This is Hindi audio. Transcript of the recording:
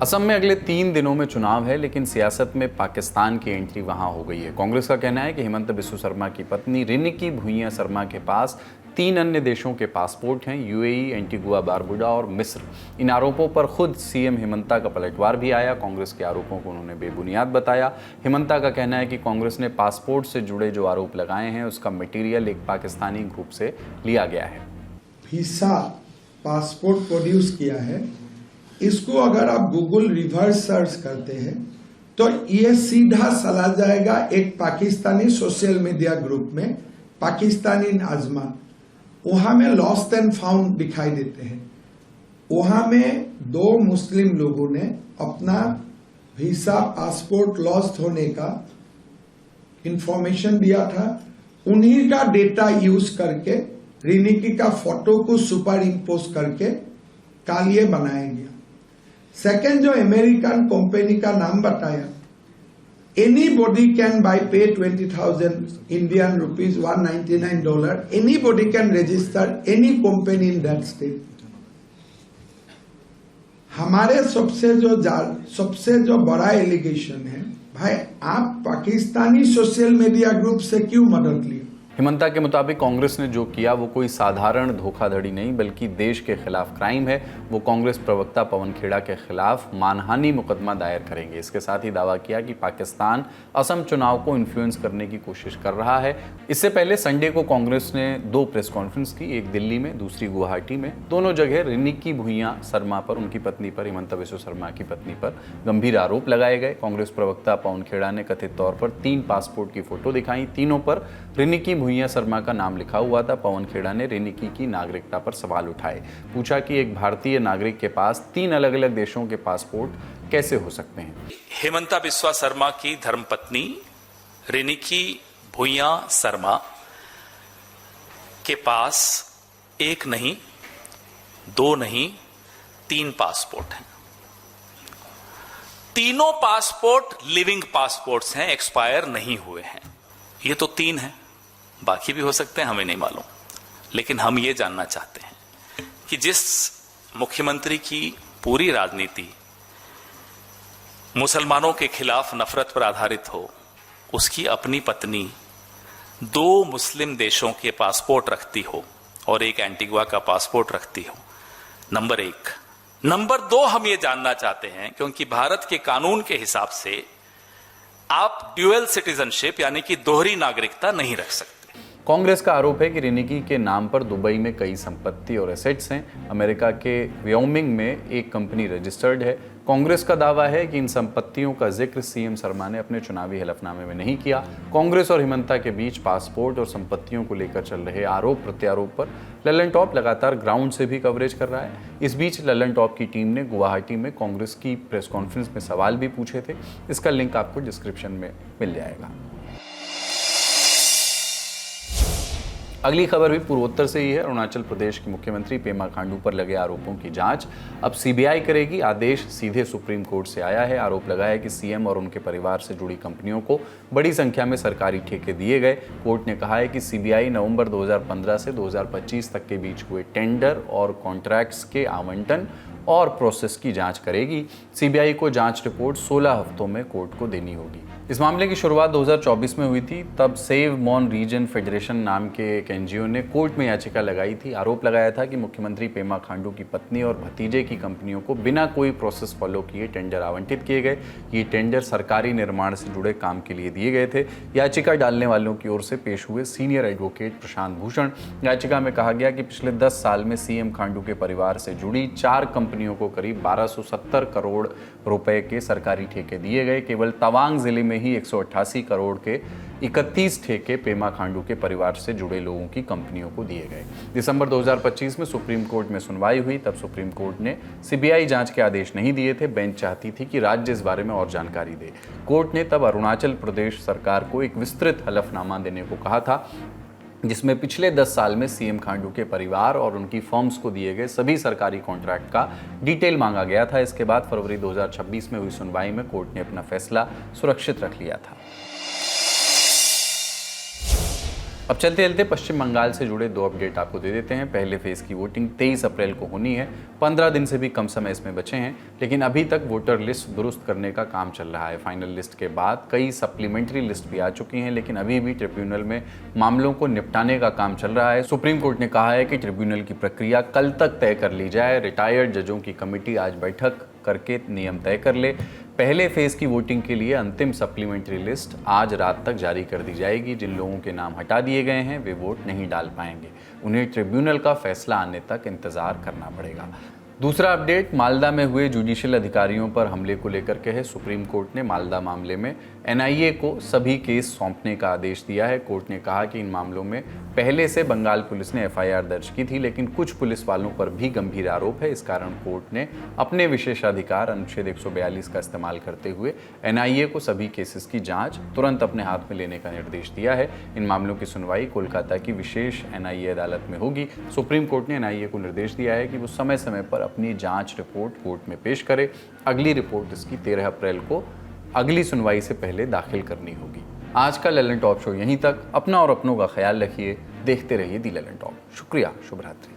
असम में अगले 3 दिनों में चुनाव है, लेकिन सियासत में पाकिस्तान की एंट्री वहां हो गई है। कांग्रेस का कहना है कि हिमंता बिस्वा शर्मा की पत्नी रिनिकी भुइयां शर्मा के पास 3 अन्य देशों के पासपोर्ट हैं, यूएई, एंटीगुआ बारबुडा और मिस्र। इन आरोपों पर खुद सीएम हिमंता का पलटवार भी आया। कांग्रेस के आरोपों को उन्होंने बेबुनियाद बताया। हिमंता का कहना है कि कांग्रेस ने पासपोर्ट से जुड़े जो आरोप लगाए हैं उसका मटेरियल एक पाकिस्तानी ग्रुप से लिया गया है। वीसा पासपोर्ट प्रोड्यूस किया है, इसको अगर आप गूगल रिवर्स सर्च करते हैं तो ये सीधा चला जाएगा एक पाकिस्तानी सोशल मीडिया ग्रुप में, पाकिस्तानी नाजमान। वहां में लॉस्ट एंड फाउंड दिखाई देते हैं। वहां में 2 मुस्लिम लोगों ने अपना वीसा पासपोर्ट लॉस्ट होने का इंफॉर्मेशन दिया था। उन्हीं का डेटा यूज करके रिनिकी का फोटो को सुपर इम्पोज करके कालिए बनाया गया। सेकेंड, जो अमेरिकन कंपनी का नाम बताया, anybody can buy pay 20,000 Indian rupees, $199. Anybody can register any company in that state. हमारे सबसे जो बड़ा एलिगेशन है, भाई आप पाकिस्तानी सोशल मीडिया ग्रुप से क्यों मदद ली? हिमंता के मुताबिक कांग्रेस ने जो किया वो कोई साधारण धोखाधड़ी नहीं बल्कि देश के खिलाफ क्राइम है। वो कांग्रेस प्रवक्ता पवन खेड़ा के खिलाफ मानहानि मुकदमा दायर करेंगे। इसके साथ ही दावा किया कि पाकिस्तान असम चुनाव को इन्फ्लुएंस करने की कोशिश कर रहा है। इससे पहले संडे को कांग्रेस ने 2 प्रेस कॉन्फ्रेंस की, एक दिल्ली में, दूसरी गुवाहाटी में। दोनों जगह रिनिकी भुइयां शर्मा पर, उनकी पत्नी पर, हिमंता बिस्वा शर्मा की पत्नी पर गंभीर आरोप लगाए गए। कांग्रेस प्रवक्ता पवन खेड़ा ने कथित तौर पर 3 पासपोर्ट की फोटो दिखाई। तीनों पर रिनिकी भुइयां शर्मा का नाम लिखा हुआ था। पवन खेड़ा ने रिनिकी की नागरिकता पर सवाल उठाए। पूछा कि एक भारतीय नागरिक के पास 3 अलग अलग देशों के पासपोर्ट कैसे हो सकते हैं। हिमंता बिस्वा शर्मा की धर्मपत्नी रिनिकी भुइयां शर्मा के पास 1 नहीं, 2 नहीं, 3 पासपोर्ट हैं। तीनों पासपोर्ट लिविंग पासपोर्ट्स हैं, एक्सपायर नहीं हुए हैं। ये तो 3 हैं, बाकी भी हो सकते हैं, हमें नहीं मालूम। लेकिन हम ये जानना चाहते हैं कि जिस मुख्यमंत्री की पूरी राजनीति मुसलमानों के खिलाफ नफरत पर आधारित हो, उसकी अपनी पत्नी 2 मुस्लिम देशों के पासपोर्ट रखती हो और एक एंटीगुआ का पासपोर्ट रखती हो, नंबर 1। नंबर 2, हम ये जानना चाहते हैं क्योंकि भारत के कानून के हिसाब से आप ड्यूअल सिटीजनशिप यानी कि दोहरी नागरिकता नहीं रख सकते। कांग्रेस का आरोप है कि रिनिकी के नाम पर दुबई में कई संपत्ति और एसेट्स हैं। अमेरिका के व्योमिंग में एक कंपनी रजिस्टर्ड है। कांग्रेस का दावा है कि इन संपत्तियों का जिक्र सीएम शर्मा ने अपने चुनावी हलफनामे में नहीं किया। कांग्रेस और हिमंता के बीच पासपोर्ट और संपत्तियों को लेकर चल रहे आरोप प्रत्यारोप पर ललन टॉप लगातार ग्राउंड से भी कवरेज कर रहा है। इस बीच ललन टॉप की टीम ने गुवाहाटी में कांग्रेस की प्रेस कॉन्फ्रेंस में सवाल भी पूछे थे। इसका लिंक आपको डिस्क्रिप्शन में मिल जाएगा। अगली खबर भी पूर्वोत्तर से ही है। अरुणाचल प्रदेश की मुख्यमंत्री पेमा खांडू पर लगे आरोपों की जांच अब सीबीआई करेगी। आदेश सीधे सुप्रीम कोर्ट से आया है। आरोप लगाया है कि सीएम और उनके परिवार से जुड़ी कंपनियों को बड़ी संख्या में सरकारी ठेके दिए गए। कोर्ट ने कहा है कि सीबीआई नवंबर 2015 से 2025 तक के बीच हुए टेंडर और कॉन्ट्रैक्ट्स के आवंटन और प्रोसेस की जांच करेगी। सीबीआई को जांच रिपोर्ट 16 हफ्तों में कोर्ट को देनी होगी। इस मामले की शुरुआत 2024 में हुई थी। तब सेव मॉन रीजन फेडरेशन नाम के एक एनजीओ ने कोर्ट में याचिका लगाई थी। आरोप लगाया था कि मुख्यमंत्री पेमा खांडू की पत्नी और भतीजे की कंपनियों को बिना कोई प्रोसेस फॉलो किए टेंडर आवंटित किए गए। ये टेंडर सरकारी निर्माण से जुड़े काम के लिए दिए गए थे। याचिका डालने वालों की ओर से पेश हुए सीनियर एडवोकेट प्रशांत भूषण, याचिका में कहा गया कि पिछले 10 साल में सीएम खांडू के परिवार से जुड़ी 4 कंपनियों को करीब 1270 करोड़ रुपए के सरकारी ठेके दिए गए। केवल तवांग जिले में ही 188 करोड़ के 31 ठेके पेमा खांडू के परिवार से जुड़े लोगों की कंपनियों को दिए गए। दिसंबर 2025 में सुप्रीम कोर्ट में सुनवाई हुई। तब सुप्रीम कोर्ट ने सीबीआई जांच के आदेश नहीं दिए थे। बेंच चाहती थी कि राज्य इस बारे में और जानकारी दे। कोर्ट ने तब अरुणाचल प्रदेश सरकार को एक विस्तृत हलफनामा देने को कहा था, जिसमें पिछले 10 साल में सीएम खांडू के परिवार और उनकी फर्म्स को दिए गए सभी सरकारी कॉन्ट्रैक्ट का डिटेल मांगा गया था। इसके बाद फरवरी 2026 में हुई सुनवाई में कोर्ट ने अपना फैसला सुरक्षित रख लिया था। अब चलते चलते पश्चिम बंगाल से जुड़े 2 अपडेट आपको दे देते हैं। पहले फेज की वोटिंग 23 अप्रैल को होनी है। 15 दिन से भी कम समय इसमें बचे हैं, लेकिन अभी तक वोटर लिस्ट दुरुस्त करने का काम चल रहा है। फाइनल लिस्ट के बाद कई सप्लीमेंट्री लिस्ट भी आ चुकी हैं, लेकिन अभी भी ट्रिब्यूनल में मामलों को निपटाने का काम चल रहा है। सुप्रीम कोर्ट ने कहा है कि ट्रिब्यूनल की प्रक्रिया कल तक तय कर ली जाए। रिटायर्ड जजों की कमेटी आज बैठक करके नियम तय कर ले। पहले फेज की वोटिंग के लिए अंतिम सप्लीमेंट्री लिस्ट आज रात तक जारी कर दी जाएगी। जिन लोगों के नाम हटा दिए गए हैं वे वोट नहीं डाल पाएंगे। उन्हें ट्रिब्यूनल का फैसला आने तक इंतजार करना पड़ेगा। दूसरा अपडेट मालदा में हुए जुडिशियल अधिकारियों पर हमले को लेकर के है। सुप्रीम कोर्ट ने मालदा मामले में एनआईए को सभी केस सौंपने का आदेश दिया है। कोर्ट ने कहा कि इन मामलों में पहले से बंगाल पुलिस ने एफआईआर दर्ज की थी, लेकिन कुछ पुलिस वालों पर भी गंभीर आरोप है। इस कारण कोर्ट ने अपने विशेषाधिकार अनुच्छेद 142 का इस्तेमाल करते हुए एनआईए को सभी केसेस की जांच तुरंत अपने हाथ में लेने का निर्देश दिया है। इन मामलों की सुनवाई कोलकाता की विशेष एनआईए अदालत में होगी। सुप्रीम कोर्ट ने एनआईए को निर्देश दिया है कि वो समय समय पर अपनी जांच रिपोर्ट कोर्ट में पेश करे। अगली रिपोर्ट इसकी 13 अप्रैल को अगली सुनवाई से पहले दाखिल करनी होगी। आज का ललन टॉप शो यहीं तक। अपना और अपनों का ख्याल रखिए। देखते रहिए दी ललन टॉप। शुक्रिया। शुभ रात्रि।